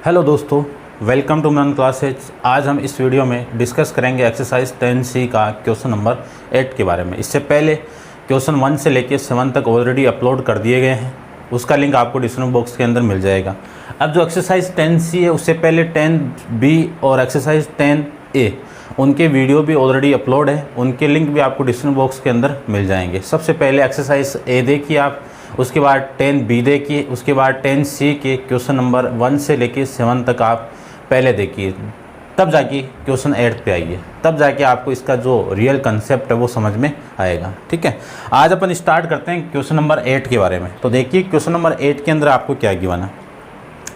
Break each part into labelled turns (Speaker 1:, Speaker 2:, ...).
Speaker 1: Hello दोस्तों, welcome to मन classes. आज हम इस वीडियो में डिस्कस करेंगे एक्सरसाइज 10C का क्वेश्चन नंबर 8 के बारे में। इससे पहले क्वेश्चन 1 से लेकर 7 तक ऑलरेडी अपलोड कर दिए गए हैं, उसका लिंक आपको डिस्क्रिप्शन बॉक्स के अंदर मिल जाएगा। अब जो एक्सरसाइज 10C है उससे पहले 10B और एक्सरसाइज 10A उनके वीडियो भी ऑलरेडी अपलोड है, उनके लिंक भी आपको डिस्क्रिप्शन बॉक्स के अंदर मिल जाएंगे। सबसे पहले एक्सरसाइज A देखिए आप, उसके बाद 10B देखिए, उसके बाद 10C के क्वेश्चन नंबर 1 से लेके 7 तक आप पहले देखिए, तब जाके क्वेश्चन 8 पे आइए, तब जाके आपको इसका जो रियल कंसेप्ट है वो समझ में आएगा। ठीक है, आज अपन स्टार्ट करते हैं क्वेश्चन नंबर 8 के बारे में। तो देखिए क्वेश्चन नंबर 8 के अंदर आपको क्या गिवन है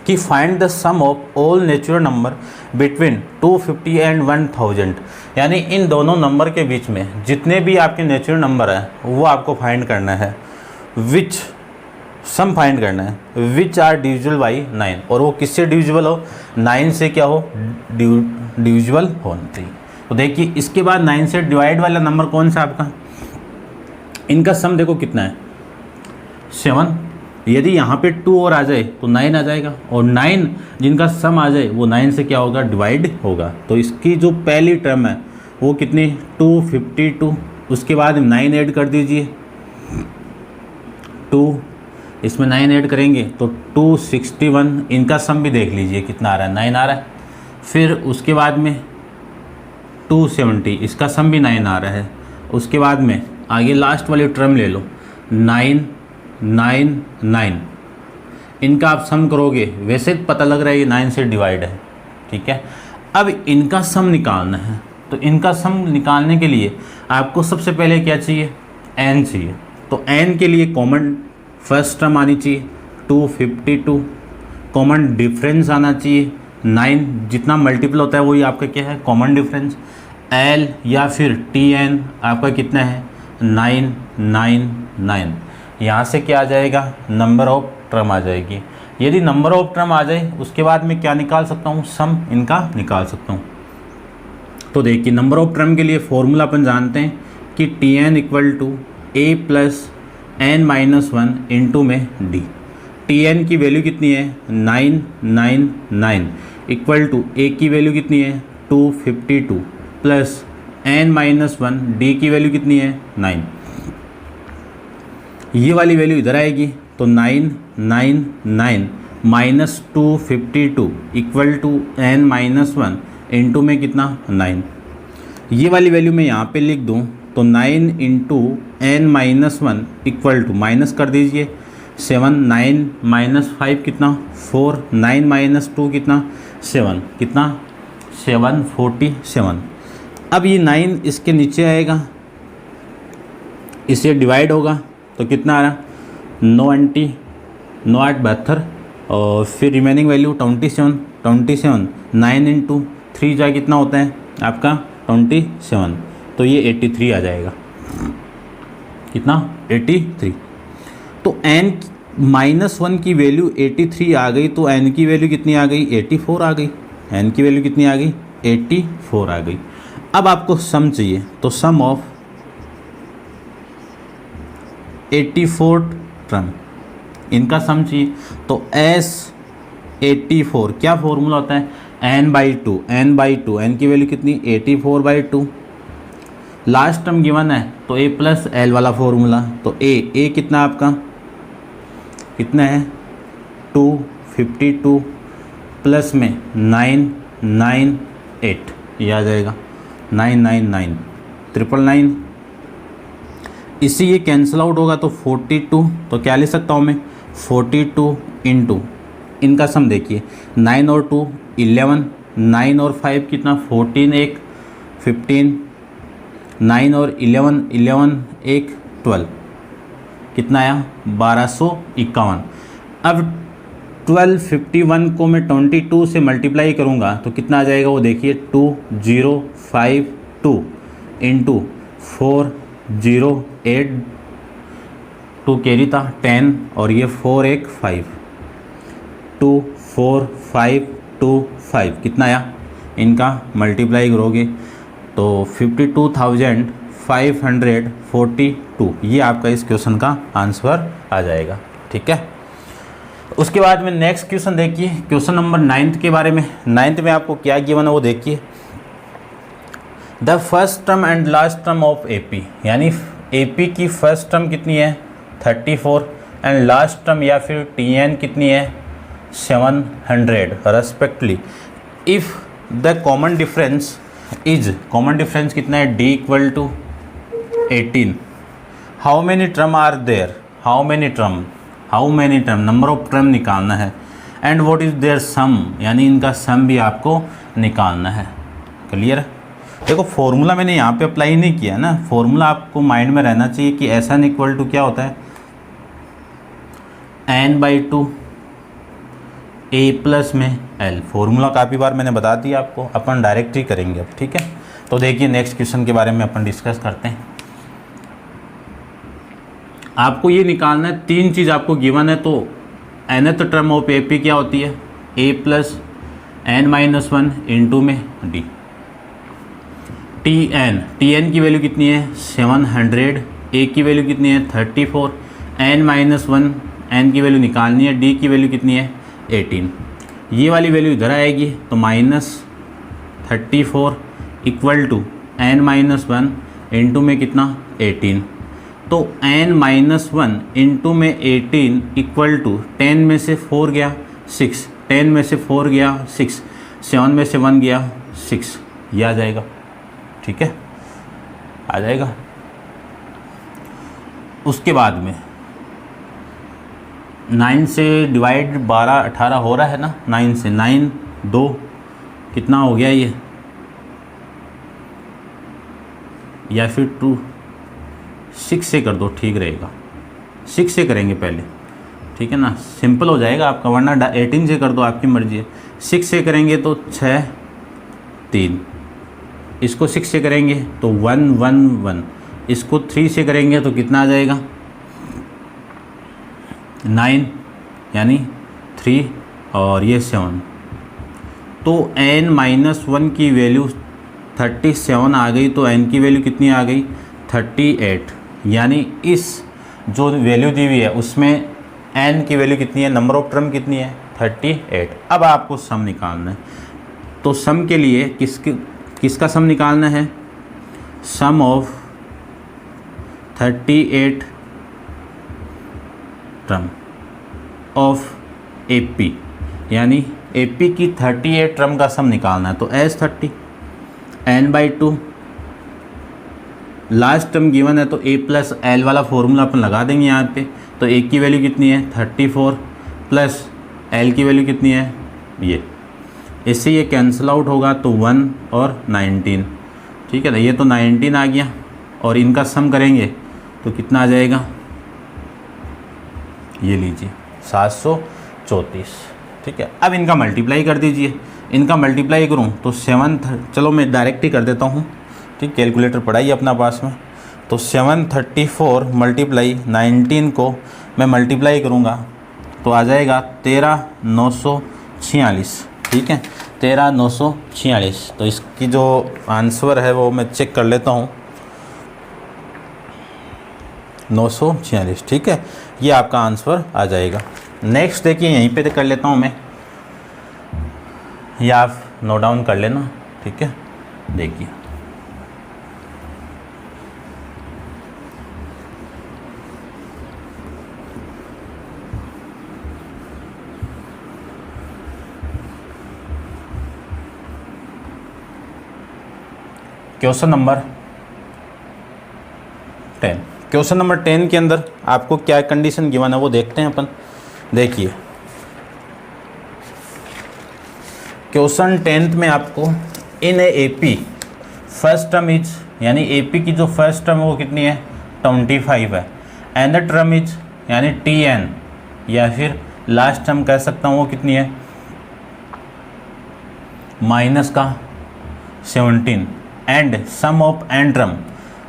Speaker 1: कि find the sum of all natural number between 250 and 1000। यानी इन दोनों नंबर के बीच में जितने भी आपके नेचुरल नंबर हैं वो आपको फाइंड करना है, विच सम फाइंड करना है, विच आर डिविजिबल बाई 9। और वो किससे डिविजिबल हो? 9 से क्या हो? डिविजिबल होना चाहिए। तो देखिए इसके बाद 9 से डिवाइड वाला नंबर कौन सा आपका? इनका सम देखो कितना है, 7। यदि यहाँ पे 2 और आ जाए तो 9 आ जाएगा, और 9 जिनका सम आ जाए वो 9 से क्या होगा? डिवाइड होगा। तो इसकी जो पहली टर्म है वो कितनी? 252। उसके बाद 9 ऐड कर दीजिए, 2 इसमें 9 ऐड करेंगे तो 261। इनका सम भी देख लीजिए कितना आ रहा है, 9 आ रहा है। फिर उसके बाद में 270, इसका सम भी 9 आ रहा है। उसके बाद में आगे लास्ट वाली टर्म ले लो, 9 9 9। इनका आप सम करोगे, वैसे पता लग रहा है ये 9 से डिवाइड है। ठीक है, अब इनका सम निकालना है। तो इनका सम निकालने के लिए आपको सबसे पहले क्या चाहिए? n चाहिए। तो n के लिए कॉमन फर्स्ट टर्म आनी चाहिए 252, कॉमन डिफरेंस आना चाहिए 9, जितना मल्टीपल होता है वही आपका क्या है? Common difference. l या फिर tn आपका कितना है? 9 9 9। यहाँ से क्या आ जाएगा? नंबर ऑफ टर्म आ जाएगी। यदि नंबर ऑफ टर्म आ जाए उसके बाद मैं क्या निकाल सकता हूँ? सम इनका निकाल सकता हूँ। तो देखिए नंबर ऑफ टर्म के लिए फॉर्मूला अपन जानते हैं कि tn equal to a plus n-1 into में d। tn की वैल्यू कितनी है? 9 9 9 इक्वल टू a की वैल्यू कितनी है? 252 प्लस n-1 d की वैल्यू कितनी है? 9। ये वाली वैल्यू इधर आएगी तो 9 9 9 minus 252 equal to n-1 into में कितना? 9। ये वाली वैल्यू मैं यहाँ पे लिख दूँ तो 9 into n-1 equal to, minus कर दीजिए 7, 9 माइनस 5 कितना? 4, 9 माइनस 2 कितना? 7, कितना? 747। अब ये 9 इसके नीचे आएगा, इससे डिवाइड होगा तो कितना आ रहा? 9 8 72, और फिर रिमेनिंग वैल्यू 27 27। 9 इंटू 3 जा कितना होता है आपका? 27। तो ये 83 आ जाएगा। कितना? 83। तो n-1 की वैल्यू 83 आ गई, तो n की वैल्यू कितनी आ गई? 84 आ गई। n की वैल्यू कितनी आ गई? 84 आ गई। अब आपको सम चाहिए, तो सम ऑफ 84 टर्म, इनका सम चाहिए। तो S84 क्या फॉर्मूला होता है? n/2, n/2, n की वैल्यू कितनी? 84/2। लास्ट टर्म गिवन है तो a प्लस l वाला फॉर्मूला, तो a कितना आपका? कितना है? 252 प्लस में 998, ये आ जाएगा 999 999। इसी ये कैंसिल आउट होगा तो 42। तो क्या ले सकता हूँ मैं? 42 इंटू इनका सम देखिए, 9 और 2 11, 9 और 5 कितना? 14 1 15, 9 और 11 11 1 12, कितना आया? 1251। अब 1251 को मैं 22 से मल्टीप्लाई करूँगा तो कितना आ जाएगा? वो देखिए 2052 इंटू 408, 2 कैरी था 10, और ये 4 1 5, 24525 कितना आया? इनका मल्टीप्लाई करोगे तो 52,542, ये आपका इस क्वेश्चन का आंसर आ जाएगा। ठीक है, उसके बाद में नेक्स्ट क्वेश्चन देखिए, क्वेश्चन नंबर 9 के बारे में। 9 में आपको क्या गिवन है वो देखिए। The first term and last term of AP, यानी एपी की फर्स्ट टर्म कितनी है 34 एंड लास्ट टर्म या फिर टीएन कितनी है 700 respectively. If the common difference is, common difference कितना है D equal to 18, how many term are there, how many term number of term निकालना है, and what is their sum, यानी इनका सम भी आपको निकालना है। क्लियर है? देखो फॉर्मूला मैंने यहाँ पे अप्लाई नहीं किया ना, फॉर्मूला आपको माइंड में रहना चाहिए कि एस एन इक्वल टू क्या होता है n/2 a प्लस में l। फॉर्मूला काफ़ी बार मैंने बता दिया आपको, अपन डायरेक्ट ही करेंगे अब। ठीक है, तो देखिए नेक्स्ट क्वेश्चन के बारे में अपन डिस्कस करते हैं। आपको ये निकालना है, तीन चीज़ आपको गिवन है, तो nth टर्म ऑफ AP क्या होती है a प्लस n-1 इंटू में d। tn की वैल्यू कितनी है 700, a की वैल्यू कितनी है 34, n-1 n की वैल्यू निकालनी है, d की वैल्यू कितनी है 18। ये वाली वैल्यू इधर आएगी तो -34 इक्वल टू n-1 इंटू में कितना 18, तो n-1 इंटू में 18 इक्वल टू 10 में से 4 गया 6, 10 में से 4 गया 6, 7 में से 1 गया 6, ये आ जाएगा। ठीक है, आ जाएगा। उसके बाद में 9 से डिवाइड 12 18 हो रहा है ना, 9 से 9 2 कितना हो गया ये, या फिर 2 6 से कर दो ठीक रहेगा, 6 से करेंगे पहले, ठीक है ना, सिंपल हो जाएगा आपका, वरना 18 से कर दो आपकी मर्जी है। 6 से करेंगे तो 6 3, इसको 6 से करेंगे तो 1 1 1, इसको 3 से करेंगे तो कितना आ जाएगा 9, यानी 3 और ये 7, तो n-1 की वैल्यू 37 आ गई, तो n की वैल्यू कितनी आ गई 38, यानी इस जो वैल्यू दी हुई है उसमें n की वैल्यू कितनी है, नंबर ऑफ टर्म कितनी है 38। अब आपको सम निकालना है, तो सम के लिए किसका सम निकालना है, सम ऑफ 38 टर्म ऑफ AP, यानी AP की 38 टर्म का सम निकालना है। तो S30 n/2, last term given है तो a प्लस l वाला फॉर्मूला अपन लगा देंगे यहाँ पे, तो a की वैल्यू कितनी है 34 प्लस l की वैल्यू कितनी है ये, इससे ये कैंसिल आउट होगा तो 1 और 19, ठीक है ना, ये तो 19 आ गया, और इनका सम करेंगे तो कितना आ जाएगा, ये लीजिए 734। ठीक है, अब इनका मल्टीप्लाई कर दीजिए, इनका मल्टीप्लाई करूँ तो 7, चलो मैं डायरेक्ट ही कर देता हूँ, ठीक, कैलकुलेटर पढ़ाइए अपना पास में, तो 734 मल्टीप्लाई 19 को मैं मल्टीप्लाई करूँगा तो आ जाएगा 13,946, ठीक है 13,946। तो इसकी जो आंसर है वो मैं चेक कर लेता हूँ, 946, ठीक है, ये आपका आंसर आ जाएगा। नेक्स्ट देखिए यहीं पे कर लेता हूँ मैं, या आप नोट डाउन कर लेना, ठीक है। देखिए क्वेश्चन नंबर 10, क्वेश्चन नंबर 10 के अंदर आपको क्या कंडीशन गिवन है वो देखते हैं अपन। देखिए क्वेश्चन 10 में आपको इन AP फर्स्ट टर्म इज, यानी AP की जो फर्स्ट टर्म है वो कितनी है 25 है, एंड द टर्म इज यानी TN, या फिर लास्ट टर्म कह सकता हूँ वो कितनी है माइनस का 17, and sum of n term,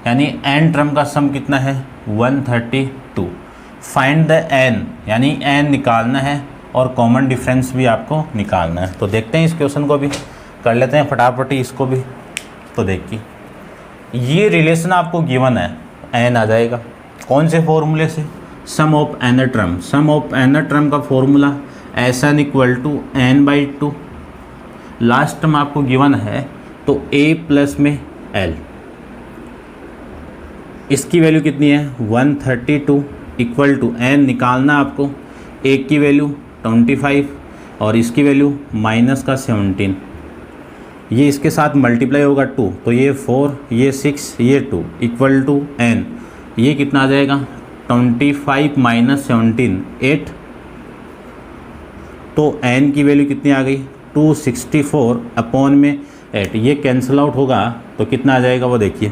Speaker 1: यानी n टर्म का सम कितना है 132। फाइंड द n, यानी n निकालना है और कॉमन डिफरेंस भी आपको निकालना है। तो देखते हैं इस क्वेश्चन को भी कर लेते हैं फटाफट ही इसको भी। तो देखिए ये रिलेशन आपको गिवन है, n आ जाएगा कौन से फॉर्मूले से, sum of nth term, sum of nth term का formula Sn equal to n/2, last term आपको गिवन है तो a प्लस में l, इसकी वैल्यू कितनी है 132 इक्वल टू n निकालना आपको, a की वैल्यू 25 और इसकी वैल्यू माइनस का 17, ये इसके साथ मल्टीप्लाई होगा 2, तो ये 4, ये 6, ये 2 इक्वल टू n, ये कितना आ जाएगा 25 माइनस 17 8, तो n की वैल्यू कितनी आ गई 264 अपॉन में 8, ये कैंसिल आउट होगा तो कितना आ जाएगा वो देखिए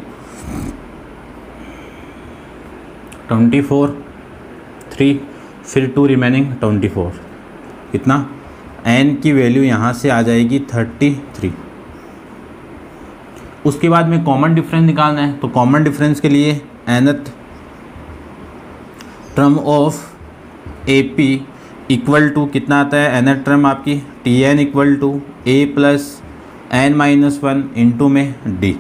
Speaker 1: 24 3 फिर 2 रिमेनिंग 24, कितना n की वैल्यू यहाँ से आ जाएगी 33। उसके बाद में कॉमन डिफरेंस निकालना है, तो कॉमन डिफरेंस के लिए nth term of AP equal to कितना आता है, nth टर्म आपकी Tn equal to a plus n-1 into में d,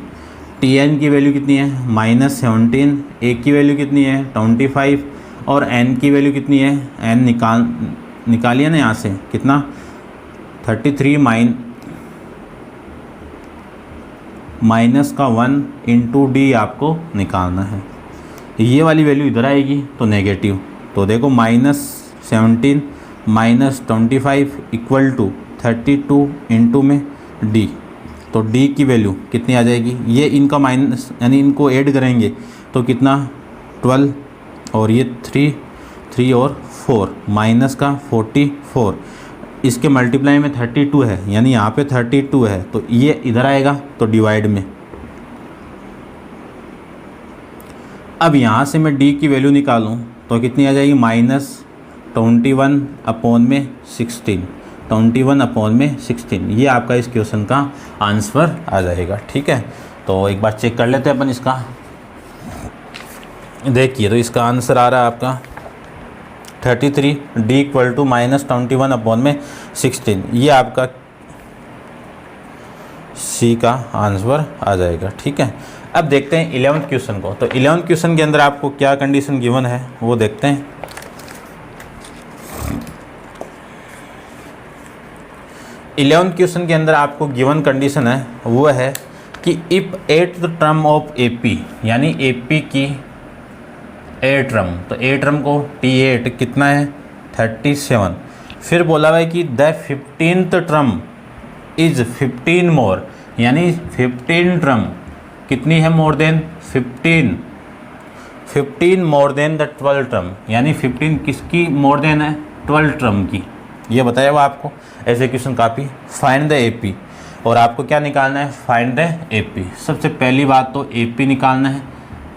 Speaker 1: Tn की वैल्यू कितनी है -17, a की वैल्यू कितनी है 25 और n की वैल्यू कितनी है, n निकालिए ना यहाँ से, कितना 33 माइनस का 1 इंटू डी आपको निकालना है, ये वाली वैल्यू इधर आएगी तो नेगेटिव, तो देखो -17 माइनस 25 इक्वल टू 32 इंटू में डी, तो डी की वैल्यू कितनी आ जाएगी, ये इनका माइनस यानी इनको ऐड करेंगे तो कितना 12 और ये 3 और 4 माइनस का 44, इसके मल्टीप्लाई में 32 है यानी यहाँ पे 32 है तो ये इधर आएगा तो डिवाइड में, अब यहाँ से मैं d की वैल्यू निकालूँ तो कितनी आ जाएगी -21 अपॉन में 16, 21 अपॉन में 16, ये आपका इस क्वेश्चन का आंसर आ जाएगा। ठीक है, तो एक बार चेक कर लेते हैं अपन इसका, देखिए तो इसका आंसर आ रहा है आपका 33, d इक्वल टू -21 अपॉन में 16, ये आपका सी का आंसर आ जाएगा। ठीक है, अब देखते हैं 11th क्वेश्चन को, तो 11th क्वेश्चन के अंदर आपको क्या कंडीशन गिवन है वो देखते हैं। 11th क्वेश्चन के अंदर आपको गिवन कंडीशन है वो है कि if 8th term of AP, यानी AP की ए टर्म, तो ए टर्म को T8 कितना है 37, फिर बोला हुआ है कि द 15th टर्म इज 15 मोर, यानी 15 टर्म कितनी है more than 15 more than the 12 term, यानी 15 किसकी मोर देन है 12 टर्म की, ये बताया हुआ आपको। ऐसे क्वेश्चन काफ़ी, फाइंड द AP, और आपको क्या निकालना है फाइंड द AP, सबसे पहली बात तो AP निकालना है।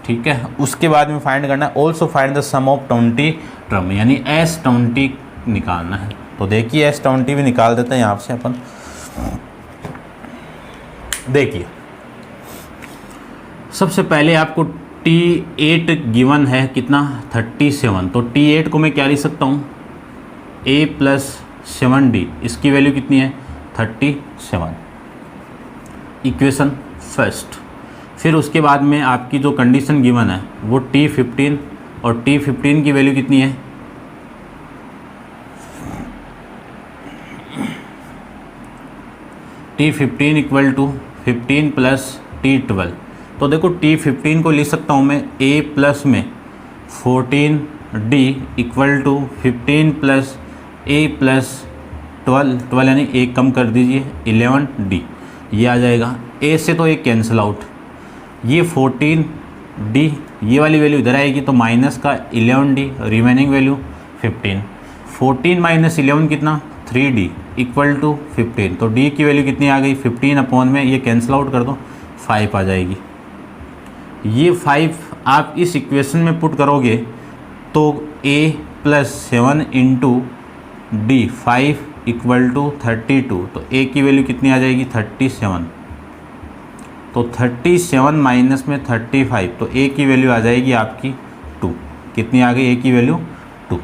Speaker 1: ठीक है, उसके बाद में फाइंड करना है also find the sum of 20 term, यानी S20 निकालना है। तो देखिए S20 भी निकाल देते हैं यहाँ से अपन, देखिए सबसे पहले आपको T8 गिवन है कितना 37, तो T8 को मैं क्या लिख सकता हूँ A प्लस 7D, इसकी वैल्यू कितनी है 37, इक्वेशन फर्स्ट। फिर उसके बाद में आपकी जो कंडीशन गिवन है वो T15, और T15 की वैल्यू कितनी है T15 equal to 15 plus T12, तो देखो T15 को लिख सकता हूँ मैं A प्लस में 14D equal to 15 plus A plus 12 यानी एक कम कर दीजिए 11D, ये आ जाएगा। A से तो एक कैंसिल आउट, ये 14D, ये वाली वैल्यू इधर आएगी तो माइनस का 11D, रिमेनिंग वैल्यू 15, 14 माइनस 11 कितना 3D इक्वल टू 15, तो D की वैल्यू कितनी आ गई 15 अपॉन में ये कैंसिल आउट कर दो 5 आ जाएगी। ये 5 आप इस इक्वेशन में पुट करोगे तो A plus 7 into D 5 equal to 32, तो A की वैल्यू कितनी आ जाएगी 37, तो 37 माइनस में 35, तो A की वैल्यू आ जाएगी आपकी 2, कितनी आ गई A की वैल्यू 2।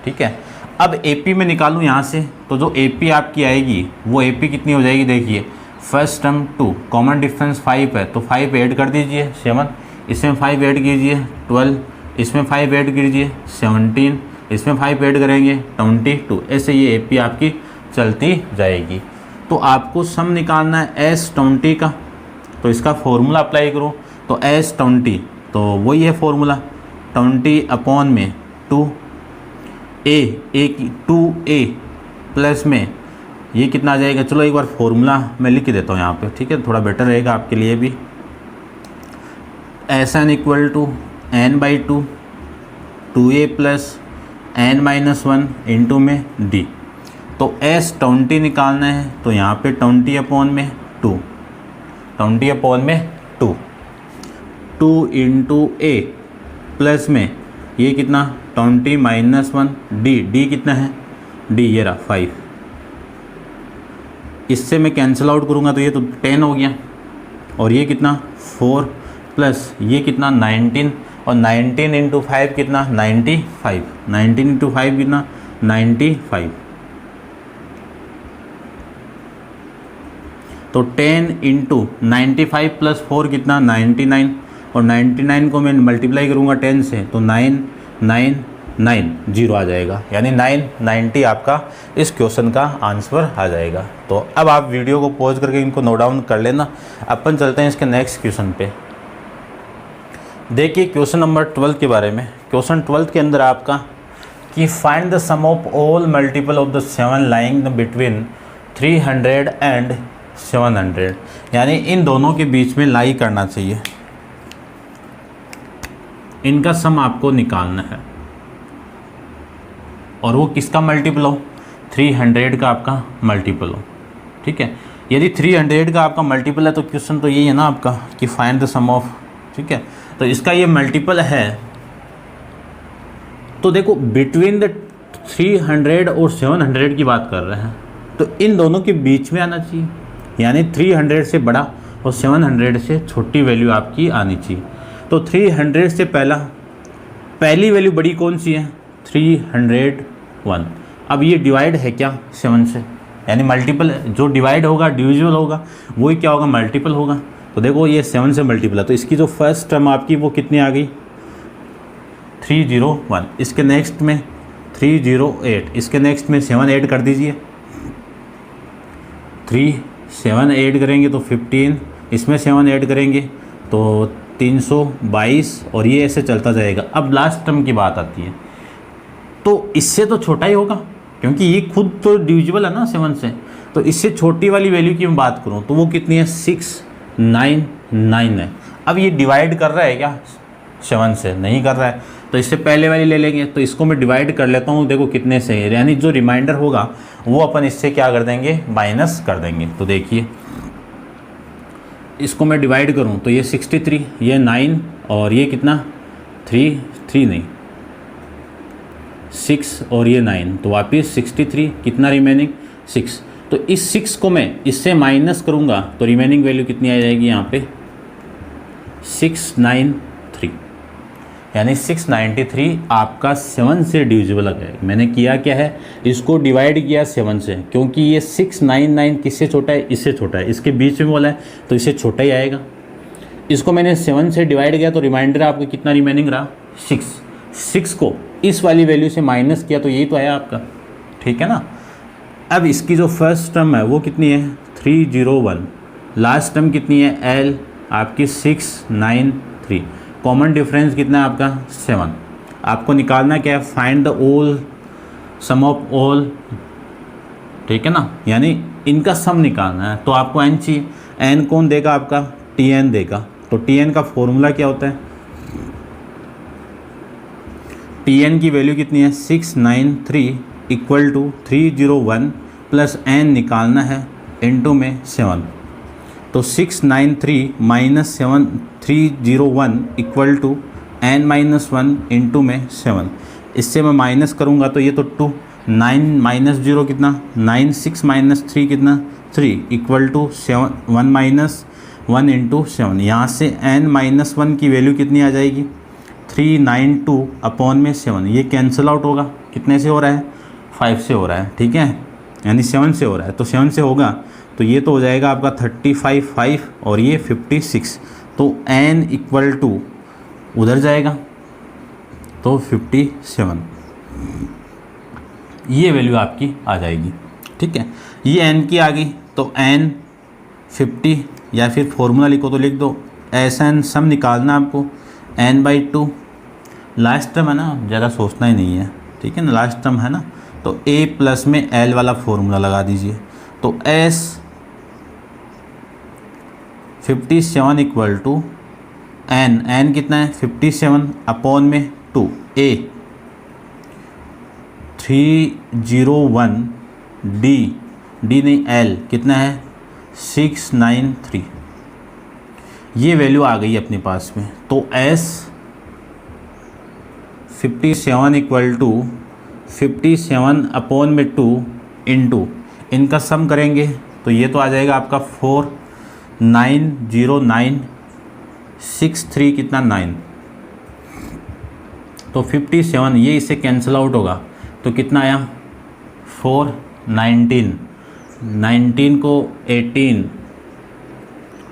Speaker 1: ठीक है, अब AP में निकालूँ यहाँ से, तो जो AP आपकी आएगी वो AP कितनी हो जाएगी, देखिए फर्स्ट टर्म 2, कॉमन डिफरेंस 5 है तो 5 ऐड कर दीजिए 7, इसमें 5 ऐड कीजिए 12, इसमें 5 ऐड कीजिए 17, इसमें 5 ऐड करेंगे 22, ऐसे ये एपी आपकी चलती जाएगी। तो आपको सम निकालना है S20 का, तो इसका फॉर्मूला अप्लाई करो। तो S20 तो वही है फॉर्मूला 20/2 ए की 2a प्लस में ये कितना आ जाएगा। चलो एक बार फॉर्मूला मैं लिख के देता हूँ यहाँ पे, ठीक है, थोड़ा बेटर रहेगा आपके लिए भी। SN = n/2 2a plus n-1 into में d। तो S20 निकालना है, तो यहाँ पे 20/2 20/2 2 इंटू a प्लस में ये कितना 20-1 d कितना है, d ये रहा 5। इससे मैं कैंसिल आउट करूँगा तो ये तो 10 हो गया, और ये कितना 4 प्लस ये कितना 19, और 19 इंटू 5 कितना 95, 19 इंटू 5 कितना 95। तो 10 इंटू 95 प्लस 4 कितना 99, और 99 को मैं मल्टीप्लाई करूँगा 10 से तो 9990 आ जाएगा, यानी 990 आपका इस क्वेश्चन का आंसर आ जाएगा। तो अब आप वीडियो को पॉज करके इनको नोट डाउन कर लेना। अपन चलते हैं इसके नेक्स्ट क्वेश्चन पे। देखिए क्वेश्चन नंबर 12 के बारे में। क्वेश्चन 12 के अंदर आपका कि find the sum of all multiple of the 7 lying between 300 and 700, यानी इन दोनों के बीच में लाई करना चाहिए, इनका सम आपको निकालना है, और वो किसका मल्टीपल हो 300 का आपका मल्टीपल हो, ठीक है। यदि 300 का आपका मल्टीपल है तो क्वेश्चन तो यही है ना आपका कि फाइंड द सम ऑफ, ठीक है। तो इसका ये मल्टीपल है, तो देखो बिटवीन द 300 और 700 की बात कर रहे हैं, तो इन दोनों के बीच में आना चाहिए, यानी 300 से बड़ा और 700 से छोटी वैल्यू आपकी आनी चाहिए। तो 300 से पहली वैल्यू बड़ी कौन सी है 301। अब ये डिवाइड है क्या 7 से, यानी मल्टीपल जो डिवाइड होगा डिविजिबल होगा वही क्या होगा मल्टीपल होगा। तो देखो ये 7 से मल्टीपल है, तो इसकी जो फर्स्ट टर्म आपकी वो कितनी आ गई 301। इसके नेक्स्ट में 308, इसके नेक्स्ट में 7 ऐड कर दीजिए, 7 ऐड करेंगे तो 15, इसमें 7 ऐड करेंगे तो 322, और ये ऐसे चलता जाएगा। अब लास्ट टर्म की बात आती है, तो इससे तो छोटा ही होगा क्योंकि ये खुद तो डिविजिबल है ना 7 से, तो इससे छोटी वाली वैल्यू की मैं बात करूँ तो वो कितनी है 699 है। अब ये डिवाइड कर रहा है क्या 7 से, नहीं कर रहा है, तो इससे पहले वाली ले लेंगे, तो इसको मैं डिवाइड कर लेता हूँ, देखो कितने से है, यानी जो रिमाइंडर होगा वो अपन इससे क्या कर देंगे माइनस कर देंगे। तो देखिए इसको मैं डिवाइड करूँ तो ये 63, ये 9, और ये कितना 3 नहीं 6, और ये 9, तो वापिस 63, कितना रिमेनिंग 6। तो इस 6 को मैं इससे माइनस करूँगा तो रिमेनिंग वैल्यू कितनी आ जाएगी यहाँ पे 693, यानी 693 आपका 7 से डिविजिबल आ जाएगा। मैंने किया क्या है, इसको डिवाइड किया 7 से, क्योंकि ये 699 किससे छोटा है, इससे छोटा है, इसके बीच में बोला है तो इससे छोटा ही आएगा। इसको मैंने 7 से डिवाइड किया तो रिमाइंडर आपका कितना रिमेनिंग रहा 6 को इस वाली वैल्यू से माइनस किया तो यही तो आया आपका, ठीक है ना। अब इसकी जो फर्स्ट टर्म है वो कितनी है 301, लास्ट टर्म कितनी है L आपकी 693, कॉमन डिफरेंस कितना है आपका 7। आपको निकालना क्या है find the all sum of all, ठीक है ना, यानी इनका सम निकालना है। तो आपको n चाहिए, n कौन देगा आपका Tn देगा। तो Tn का फॉर्मूला क्या होता है, Tn की वैल्यू कितनी है 693 = 301 प्लस n निकालना है इनटू में 7। तो 693 - 7 301 = n-1 इंटू में 7। इससे मैं माइनस करूँगा तो ये तो 2, 9 - 0 कितना 9, 6 - 3 कितना 3 = 7, 1 - 1 इंटू 7। यहाँ से n-1 की वैल्यू कितनी आ जाएगी 392/7। ये कैंसिल आउट होगा, कितने से हो रहा है 5 से हो रहा है, ठीक है, यानी 7 से हो रहा है, तो 7 से होगा तो ये तो हो जाएगा आपका 35 और ये 56। तो n = उधर जाएगा तो 57 ये वैल्यू आपकी आ जाएगी। ठीक है, ये n की आ गई तो n 50 या फिर फॉर्मूला लिखो तो लिख दो SN सम निकालना आपको n/2 लास्ट टर्म है ना, ज़्यादा सोचना ही नहीं है। ठीक है ना, लास्ट टर्म है ना, तो a प्लस में l वाला फॉर्मूला लगा दीजिए। तो S 57 इक्वल टू n कितना है 57 अपॉन में 2 a 301 d नहीं l कितना है 693, ये वैल्यू आ गई अपने पास में। तो S 57 इक्वल टू 57 अपॉन में 2 इंटू इनका सम करेंगे तो ये तो आ जाएगा आपका 490963 कितना 9, तो 57 ये इससे कैंसिल आउट होगा तो कितना आया 419, 19 को 18,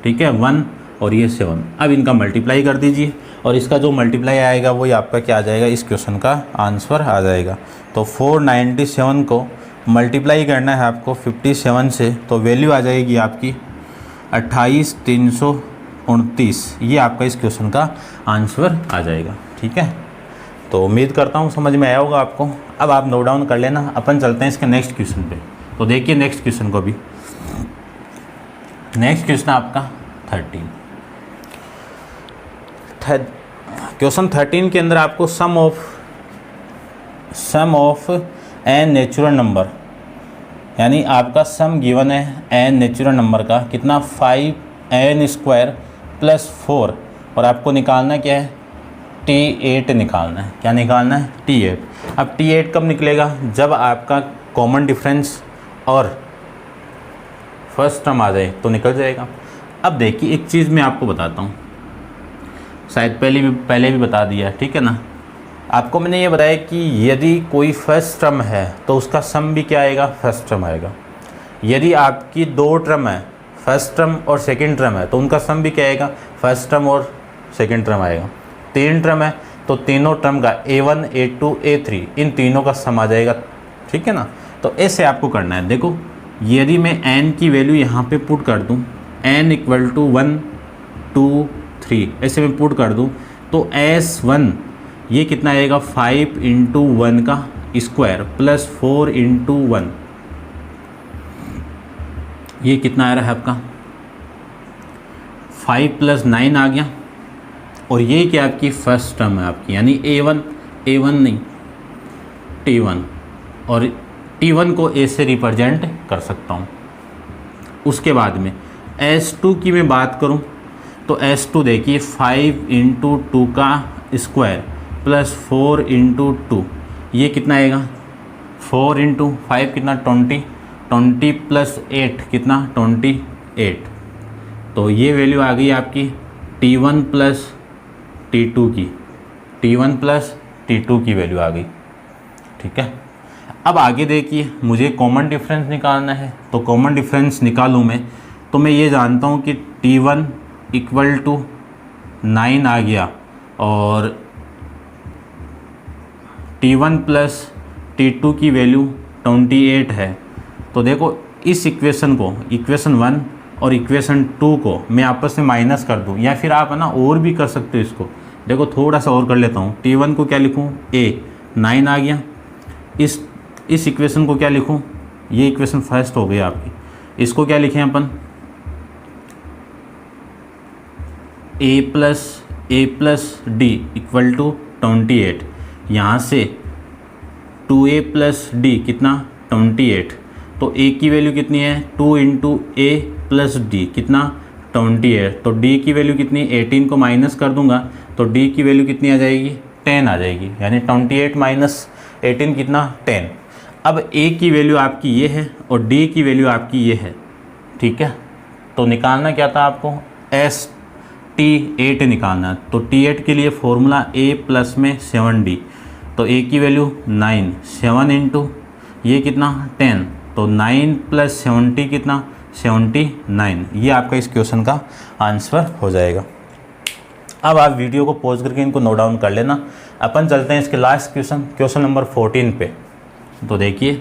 Speaker 1: ठीक है 1 और ये 7। अब इनका मल्टीप्लाई कर दीजिए और इसका जो मल्टीप्लाई आएगा वही आपका क्या आ जाएगा, इस क्वेश्चन का आंसर आ जाएगा। तो 497 को मल्टीप्लाई करना है आपको 57 से, तो वैल्यू आ जाएगी आपकी 28329, ये आपका इस क्वेश्चन का आंसर आ जाएगा। ठीक है, तो उम्मीद करता हूँ समझ में आया होगा आपको। अब आप नोट डाउन कर लेना, अपन चलते हैं इसके नेक्स्ट क्वेश्चन पे। तो देखिए नेक्स्ट क्वेश्चन को भी। नेक्स्ट क्वेश्चन आपका 13, क्वेश्चन 13 के अंदर आपको सम ऑफ एन नेचुरल नंबर, यानी आपका सम गिवन है एन नेचुरल नंबर का कितना 5n² + 4 और आपको निकालना क्या है T8 निकालना है। क्या निकालना है T8। अब T8 कब निकलेगा, जब आपका कॉमन डिफरेंस और फर्स्ट टर्म आ जाए तो निकल जाएगा। अब देखिए एक चीज़ मैं आपको बताता हूँ, शायद पहले भी बता दिया, ठीक है ना। आपको मैंने ये बताया कि यदि कोई फर्स्ट टर्म है तो उसका सम भी क्या आएगा, फर्स्ट टर्म आएगा। यदि आपकी 2 टर्म है, फर्स्ट टर्म और सेकंड टर्म है, तो उनका सम भी क्या आएगा, फर्स्ट टर्म और सेकंड टर्म आएगा। 3 टर्म है तो तीनों टर्म का A1 A2 A3 इन तीनों का सम आ जाएगा। ठीक है ना, तो ऐसे आपको करना है। देखो यदि मैं n की वैल्यू यहाँ पे पुट कर दूँ, n = 1 2 3 ऐसे मैं पुट कर दूँ, तो S1 ये कितना आएगा 5 × 1 का स्क्वायर प्लस 4 × 1, ये कितना आ रहा है आपका 5 + 9 आ गया। और ये क्या आपकी फर्स्ट टर्म है आपकी, यानी A1 नहीं T1, और T1 को A से रिप्रेजेंट कर सकता हूँ। उसके बाद में S2 की मैं बात करूँ तो S2 देखिए 5 × 2 का स्क्वायर प्लस 4 × 2, ये कितना आएगा 4 × 5 कितना 20 + 8 कितना 28, तो ये वैल्यू आ गई आपकी T1 + T2 की, T1 + T2 की वैल्यू आ गई। ठीक है, अब आगे देखिए मुझे कॉमन डिफरेंस निकालना है, तो कॉमन डिफरेंस निकालूँ मैं तो मैं ये जानता हूँ कि T1 = 9 आ गया और T1 + T2 की वैल्यू 28 है। तो देखो इस इक्वेशन को, इक्वेशन 1 और इक्वेशन 2 को मैं आपस में माइनस कर दूं, या फिर आप है ना और भी कर सकते हो इसको। देखो थोड़ा सा और कर लेता हूँ, T1 को क्या लिखूँ A 9 आ गया, इस इक्वेशन को क्या लिखूँ, ये इक्वेशन फर्स्ट हो गई आपकी, इसको क्या लिखें अपन A + D = 28, यहाँ से 2A + D कितना 28, तो A की वैल्यू कितनी है 2 × A + D कितना 28, तो D की वैल्यू कितनी 18 को माइनस कर दूंगा तो D की वैल्यू कितनी आ जाएगी 10 आ जाएगी, यानी 28 - 18 कितना 10। अब A की वैल्यू आपकी ये है और D की वैल्यू आपकी ये है। ठीक है, तो निकालना क्या था आपको T8 निकालना, तो T8 के लिए फॉर्मूला A + में 7D, तो A की वैल्यू 9, 7 × ये कितना 10, तो 9 + 70 कितना 79, ये आपका इस क्वेश्चन का आंसर हो जाएगा। अब आप वीडियो को पॉज करके इनको नोट डाउन कर लेना, अपन चलते हैं इसके लास्ट क्वेश्चन नंबर 14 पे। तो देखिए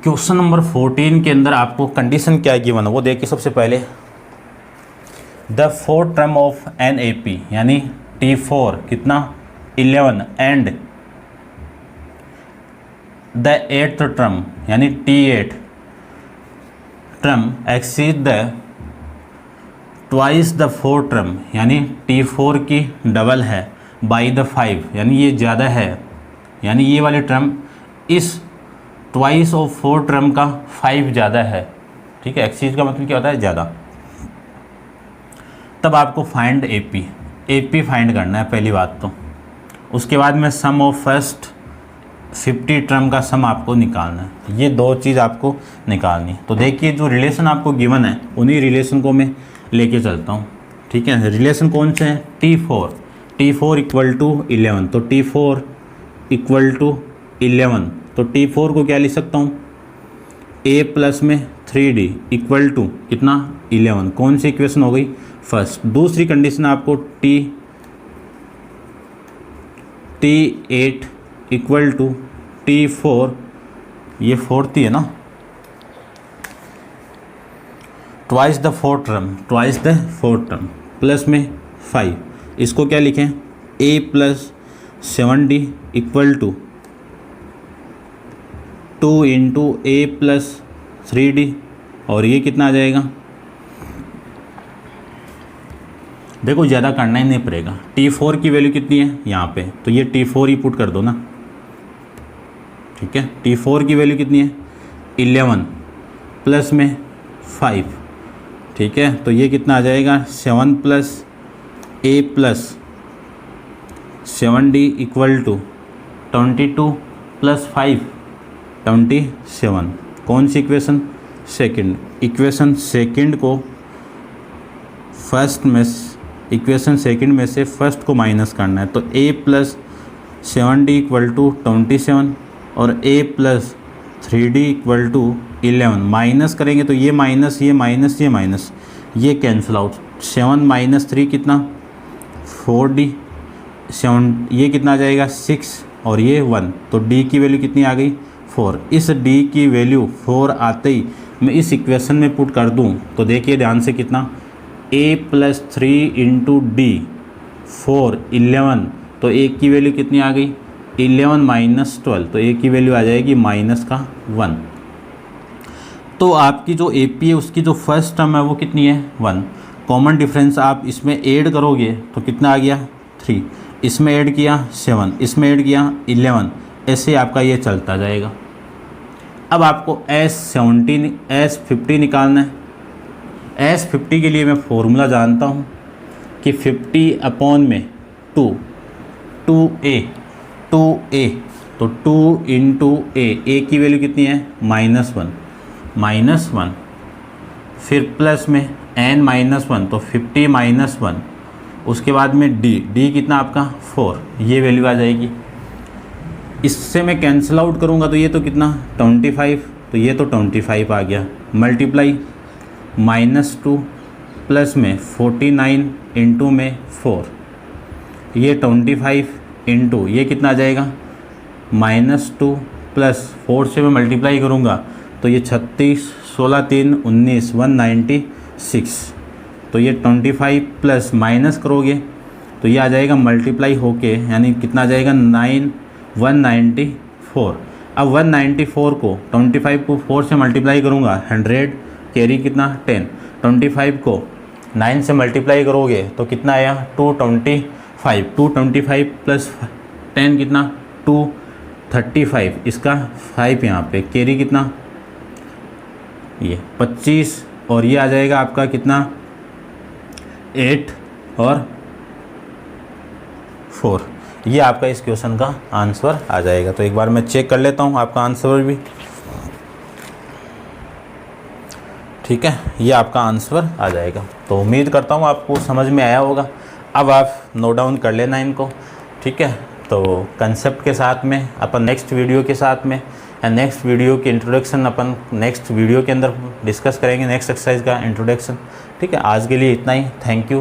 Speaker 1: क्वेश्चन नंबर 14 के अंदर आपको कंडीशन क्या गिवन है वो देखिए। सबसे पहले the fourth term of an A P यानी T4 कितना 11 एंड द एट्थ टर्म यानी T8 term exceed the twice the fourth term यानी T4 की डबल है बाई द 5 यानी ये ज़्यादा है, यानी ये वाले टर्म इस ट्वाइस ऑफ फोर टर्म का 5 ज़्यादा है। ठीक है, एक्सीड का मतलब क्या होता है ज़्यादा। तब आपको फाइंड AP फाइंड करना है पहली बात तो। उसके बाद में सम ऑफ फर्स्ट 50 टर्म का सम आपको निकालना है। ये दो चीज़ आपको निकालनी। तो देखिए जो रिलेशन आपको गिवन है उन्हीं रिलेशन को मैं लेके चलता हूँ। ठीक है, रिलेशन कौन से हैं? T4 इक्वल टू 11, तो T4 इक्वल टू 11, तो T4 को क्या लिख सकता हूँ A प्लस में 3D इक्वल टू कितना 11। कौन सी इक्वेशन हो गई? फर्स्ट। दूसरी कंडीशन आपको T8 इक्वल टू T4, ये फोर्थ ही है ना, twice the fourth term plus में 5। इसको क्या लिखें? A plus 7D equal to 2 into A plus 3D, और ये कितना आ जाएगा? देखो ज़्यादा करना ही नहीं पड़ेगा। T4 की वैल्यू कितनी है यहाँ पे, तो ये T4 ही पुट कर दो ना। ठीक है, T4 की वैल्यू कितनी है? 11 प्लस में 5। ठीक है, तो ये कितना आ जाएगा? 7 plus A plus 7D equal to 22 plus 5 27। कौन सी इक्वेशन? सेकंड। इक्वेशन सेकंड को फर्स्ट में, इक्वेशन सेकंड में से फर्स्ट को माइनस करना है। तो A plus 7D equal to 27 और A plus 3D equal to 11। Minus करेंगे तो ये माइनस, ये माइनस, ये माइनस, ये कैंसिल आउट। 7 माइनस 3 कितना? 4D। 7 ये कितना आ जाएगा? 6 और ये 1, तो D की वैल्यू कितनी आ गई? 4। इस D की वैल्यू 4 आते ही मैं इस इक्वेशन में पुट कर दूं तो देखिए ध्यान से कितना, A प्लस 3 इंटू D 4 11, तो A की वैल्यू कितनी आ गई? 11 माइनस 12, तो A की वैल्यू आ जाएगी माइनस का 1। तो आपकी जो AP है उसकी जो फर्स्ट टर्म है वो कितनी है? 1। कॉमन डिफरेंस आप इसमें ऐड करोगे तो कितना आ गया? 3। इसमें ऐड किया 7, इसमें ऐड किया 11, ऐसे आपका ये चलता जाएगा। अब आपको S50 निकालना है। S50 के लिए मैं फॉर्मूला जानता हूँ कि 50 अपॉन में 2A, तो 2 इंटू A की वैल्यू कितनी है? -1, फिर प्लस में n-1, तो 50 -1, उसके बाद में D कितना आपका? 4, ये वैल्यू आ जाएगी। इससे मैं कैंसिल आउट करूँगा तो ये तो कितना? 25, तो ये तो 25 आ गया। मल्टीप्लाई -2 प्लस में 49 इंटू में 4, ये 25 इंटू ये कितना आ जाएगा? -2 प्लस 4 से मैं मल्टीप्लाई करूँगा तो ये 36, 16 3 19, 196, तो ये 25 प्लस माइनस करोगे तो ये आ जाएगा मल्टीप्लाई होके, यानी कितना आ जाएगा? 194। अब 194 को 25 को 4 से मल्टीप्लाई करूँगा 100, कैरी कितना? 10। 25 को 9 से मल्टीप्लाई करोगे तो कितना आया? 225 प्लस 10 कितना? 235, इसका 5 यहाँ पे, कैरी कितना? ये 25, और ये आ जाएगा आपका कितना? 8 और 4। ये आपका इस क्वेश्चन का आंसर आ जाएगा। तो एक बार मैं चेक कर लेता हूँ आपका आंसर भी। ठीक है, ये आपका आंसर आ जाएगा। तो उम्मीद करता हूँ आपको समझ में आया होगा। अब आप नोट डाउन कर लेना इनको। ठीक है, तो कंसेप्ट के साथ में अपन नेक्स्ट वीडियो के साथ में एंड नेक्स्ट वीडियो की इंट्रोडक्शन अपन नेक्स्ट वीडियो के अंदर डिस्कस करेंगे, नेक्स्ट एक्सरसाइज का इंट्रोडक्शन। ठीक है, आज के लिए इतना ही। Thank you.